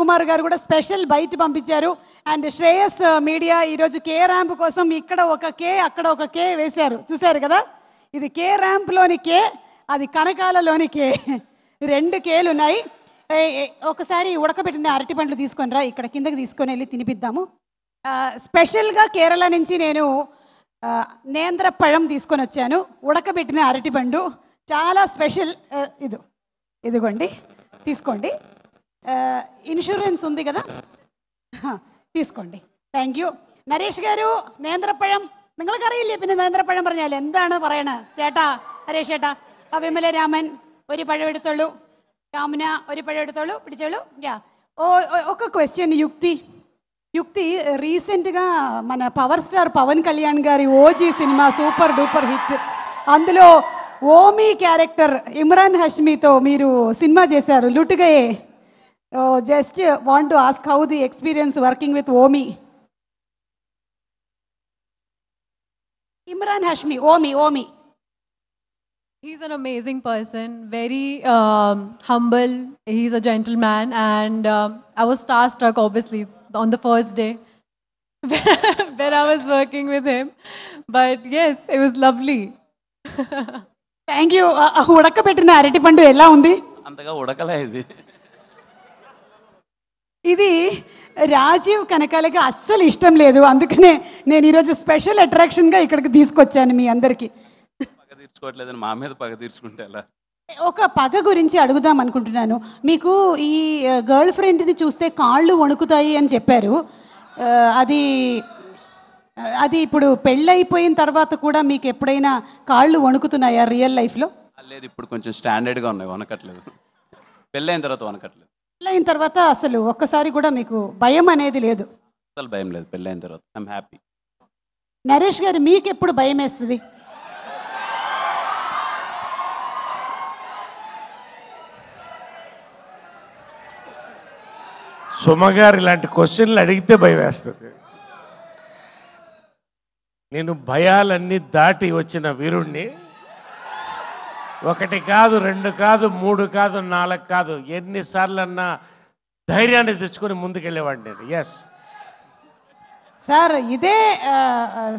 కుమార్ గారు కూడా స్పెషల్ బయట పంపించారు. అండ్ శ్రేయస్ మీడియా ఈరోజు కే ర్యాంప్ కోసం ఇక్కడ ఒక కే అక్కడ ఒక కే వేశారు, చూశారు కదా. ఇది కే ర్యాంప్లోని కే, అది కనకాలలోని కే, 2 కేలు ఉన్నాయి. ఒకసారి ఉడకబెట్టిన అరటి పండ్లు తీసుకొని రా, ఇక్కడ కిందకి తీసుకొని వెళ్ళి తినిపిద్దాము. స్పెషల్గా కేరళ నుంచి నేను నేంద్రపഴం తీసుకొని వచ్చాను, ఉడకబెట్టిన అరటిపండు, చాలా స్పెషల్. ఇదిగోండి తీసుకోండి, ఇన్సూరెన్స్ ఉంది కదా, തീസ്കോണ്ടി. Thank you. നരേഷ് ഗാരു നേന്ത്രപ്പഴം നിങ്ങൾക്കറിയില്ലേ? പിന്നെ നേന്ത്രപ്പഴം പറഞ്ഞാൽ എന്താണ് പറയണത് ചേട്ടാ? നരേഷ് ചേട്ടാ, വിമല രാമൻ ഒരു പഴം എടുത്തോളൂ, കാമുന ഒരു പഴം എടുത്തോളൂ, പിടിച്ചോളൂ. ఒక క్వశ్చన్ యుక్తి రీసెంట్గా మన పవర్ స్టార్ పవన్ కళ్యాణ్ గారి OG cinema super duper hit, అందులో ఓమీ క్యారెక్టర్ ఇమ్రాన్ హష్మీతో మీరు సినిమా చేశారు లుటుగయే. Just want to ask how the experience working with Omi. Imran Hashmi, Omi. He's an amazing person, very humble. He's a gentleman, and I was starstruck, obviously, on the first day when I was working with him. But yes, it was lovely. Thank you. ఉడకబెట్టిన అరటిపండు ఎలా ఉంది? అంతగా ఉడకలే ఇది. ఇది రాజీవ్ కనకాలకి అస్సలు ఇష్టం లేదు, అందుకనే నేను ఈరోజు స్పెషల్ అట్రాక్షన్గా ఇక్కడికి తీసుకొచ్చాను మీ అందరికీ. పగ తీర్చుకోవట్లేదని మా మీద పగ తీర్చుకుంటే ఎలా? ఒక పగ గురించి అడుగుదాం అనుకుంటున్నాను. మీకు ఈ గర్ల్ ఫ్రెండ్ని చూస్తే కాళ్ళు వణుకుతాయి అని చెప్పారు. అది ఇప్పుడు పెళ్ళైపోయిన తర్వాత కూడా మీకు ఎప్పుడైనా కాళ్ళు వణుకుతున్నాయా రియల్ లైఫ్లో? లేదు, ఇప్పుడు కొంచెం స్టాండర్డ్గా ఉన్నాయి, వనకట్లేదు. పెళ్ళైన తర్వాత వనకట్లేదు. పెళ్ళైన తర్వాత అసలు ఒక్కసారి కూడా మీకు భయం అనేది లేదు? అసలు భయం లేదు పెళ్ళైన తర్వాత. I'm happy. నరేష్ గారు, మీకు ఎప్పుడు భయం వేస్తుంది? సుమగారు ఇలాంటి క్వశ్చన్లు అడిగితే భయం వేస్తుంది. నేను భయాలన్నీ దాటి వచ్చిన వీరుణ్ణి. 1 కాదు, 2 కాదు, 3 కాదు, 4 కాదు, ఎన్నిసార్లన్నా ధైర్యాన్ని తెచ్చుకొని ముందుకెళ్ళేవాడిని నేను. ఎస్ సార్, ఇదే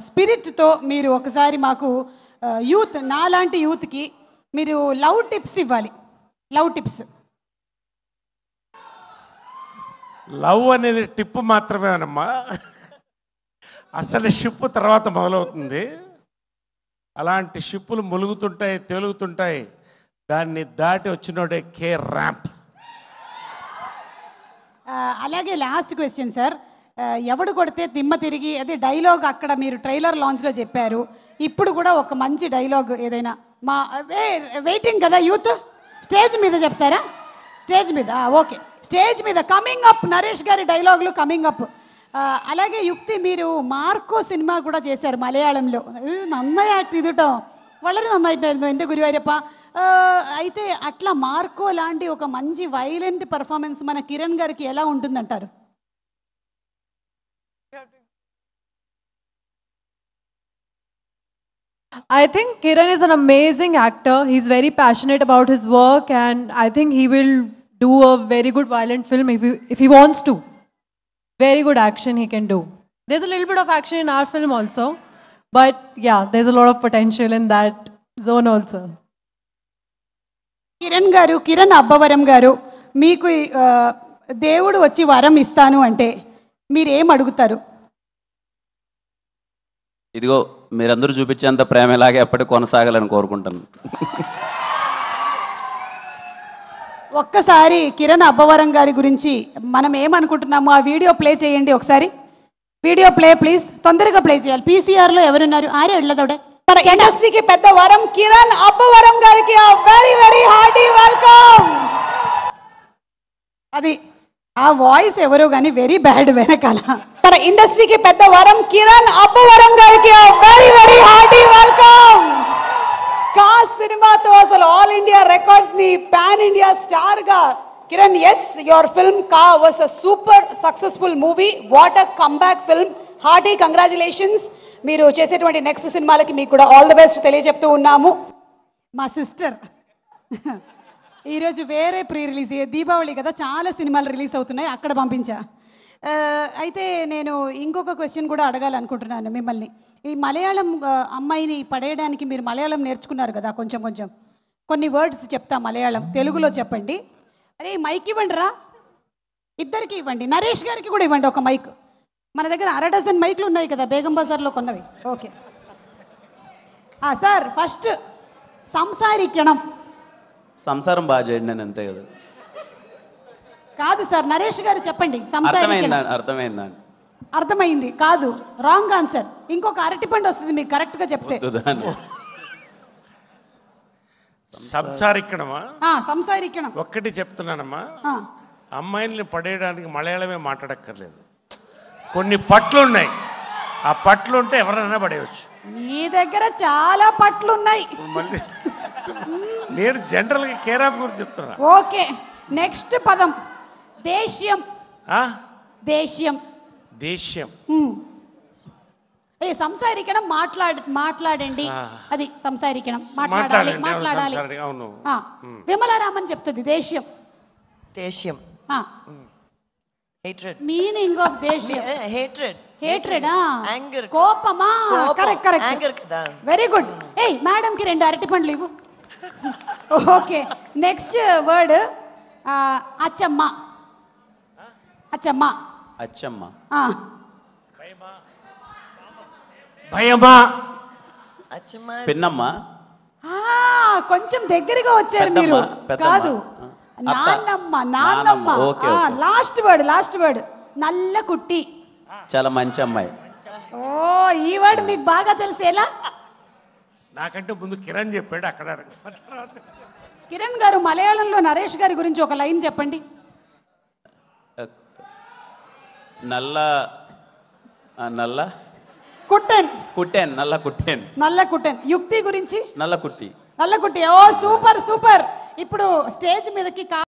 స్పిరిట్తో మీరు ఒకసారి మాకు యూత్, నాలాంటి యూత్కి మీరు లవ్ టిప్స్ ఇవ్వాలి. Love tips. లవ్ అనేది టిప్పు మాత్రమేనమ్మా, అసలు షిప్ తర్వాత మొదలవుతుంది. అలాంటి షిప్పులు ములుగుతుంటాయి, తేలుగుతుంటాయి, దాన్ని దాటి వచ్చినోడే కే ర్యాంప్. అలాగే లాస్ట్ క్వశ్చన్ సార్, ఎవడు కొడితే దిమ్మ తిరిగి, అదే డైలాగ్ అక్కడ మీరు ట్రైలర్ లాంచ్లో చెప్పారు. ఇప్పుడు కూడా ఒక మంచి డైలాగ్ ఏదైనా మా వెయిటింగ్ కదా యూత్, స్టేజ్ మీద చెప్తారా? స్టేజ్ మీద ఓకే, స్టేజ్ మీద కమింగ్ అప్ నరేష్ గారి డైలాగులు కమింగ్ అప్. అలాగే యుక్తి, మీరు మార్కో సినిమా కూడా చేశారు మలయాళంలో. నന്നാయి యాక్ట్ ചെയ്തിട്ടോ, വളരെ നന്നായിട്ടായിരുന്നു എൻ്റെ ഗുരുവായൂരപ്പ. అయితే అట్లా మార్కో లాంటి ఒక మంచి వైలెంట్ పర్ఫార్మెన్స్ మన కిరణ్ గారికి ఎలా ఉంటుందంటారు? I think Kiran is an amazing actor. He's very passionate about his work, and I think he will do a very good violent film if he wants to. Very good action he can do. There's a little bit of action in our film also, but yeah, there's a lot of potential in that zone also. Kiran Abbavaram గారు, మీకు దేవుడు వచ్చి వరం ఇస్తాను అంటే మీరు ఏం అడుగుతారు? ఇదిగో మీరందరూ చూపించేంత ప్రేమ ఇలాగే ఎప్పటికీ కొనసాగాలని కోరుకుంటాను. ఒక్కసారి కిరణ్ అబ్బవరం గారి గురించి మనం ఏమనుకుంటున్నామో ఆ వీడియో ప్లే చేయండి ఒకసారి. వీడియో ప్లే ప్లీజ్, తొందరగా ప్లే చేయాలి. పీసీఆర్లో ఎవరున్నారు? ఆరే వెళ్ళదోడే. మన ఇండస్ట్రీకి పెద్ద వరం కిరణ్ అబ్బవరం గారికి వెరీ వెరీ హార్టీ వెల్కమ్. అది ఆ వాయిస్ ఎవరో కానీ వెరీ బ్యాడ్ వెనకాల. మన ఇండస్ట్రీకి పెద్ద వరం కిరణ్ అబ్బవరం గారికి very very hearty welcome. Ka సినిమాతో అసలు ఆల్ ఇండియా రికార్డ్స్ని పాన్ ఇండియా స్టార్గా Kiran. Yes, your film Ka was a super successful movie. What a comeback film. Hearty congratulations. మీరు చేసేటువంటి నెక్స్ట్ సినిమాలకి మీకు కూడా ఆల్ ది బెస్ట్ తెలియజెప్తూ ఉన్నాము. మా సిస్టర్ ఈరోజు వేరే ప్రీ రిలీజ్ దీపావళి కదా, చాలా సినిమాలు రిలీజ్ అవుతున్నాయి, అక్కడ పంపించా. అయితే నేను ఇంకొక క్వశ్చన్ కూడా అడగాలనుకుంటున్నాను మిమ్మల్ని. ఈ మలయాళం అమ్మాయిని పడేయడానికి మీరు మలయాళం నేర్చుకున్నారు కదా, కొంచెం కొంచెం కొన్ని వర్డ్స్ చెప్తా మలయాళం, తెలుగులో చెప్పండి. అరే మైక్ ఇవ్వండి రా, ఇద్దరికి ఇవ్వండి, నరేష్ గారికి కూడా ఇవ్వండి ఒక మైక్. మన దగ్గర 1/2 డజన్ మైక్లు ఉన్నాయి కదా బేగం బజార్లో కొన్నవి. ఓకే సార్, ఫస్ట్ సంసారికణం. సంసారం బాగా చేయండి, నేను అంతే కదా. కాదు సార్, నరేష్ గారు చెప్పండి. సంసారికణం అర్థమైందండి. అర్థమైంది కాదు, రాంగ్ ఆన్సర్. ఇంకొక అరటిపండు వస్తుంది మీకు కరెక్ట్గా చెప్తే. సంసారికణమా? సంసారికణం ఒక్కటి చెప్తున్నానమ్మా, అమ్మాయిల్ని పడేయడానికి మలయాళమే మాట్లాడక్కర్లేదు. కొన్ని పట్లు ఉన్నాయి, ఆ పట్లు ఉంటే ఎవరైనా పడేయచ్చు. మీ దగ్గర చాలా పట్లు ఉన్నాయి. మళ్ళీ నేను జనరల్గా కేరాప్ గురించి చెప్తున్నా. ఓకే, నెక్స్ట్ పదం దేశ్యం. దేశ్యం దేశ్యం. సంసారికణం మాట్లాడండి, అది సంసారికణం మాట్లాడాలి. అవును, విమలారామన్ చెప్తుంది దేశ్యం. దేశ్యం hatred, meaning of దేశ్యం hatred anger, కోపమా? కరెక్ట్ anger కదా. Very good. మేడం కి 2 అరటిపండ్లు ఇవ్వు. ఓకే, నెక్స్ట్ వర్డ్ అచ్చమ్మ. అచ్చమ్మ అచ్చమ్మ. భయమా? అచ్చమ్మ పిన్నమ్మ. కొంచెం దగ్గరగా వచ్చారు మీరు. కాదు, నాన్నమ్మ. నాన్నమ్మ. లాస్ట్ వర్డ్ నల్ల కుట్టి. చాలా మంచి అమ్మాయి. ఓ, ఈ వర్డ్ మీకు బాగా తెలిసేలా? నాకంటే ముందు కిరణ్ చెప్పాడు అక్కడ. కిరణ్ గారు మలయాళంలో నరేష్ గారి గురించి ఒక లైన్ చెప్పండి. నల్ల నల్ల కుట్టెన్. నల్ల కుట్టెన్. యుక్తి గురించి నల్ల కుట్టి. ఓ సూపర్. ఇప్పుడు స్టేజ్ మీదకి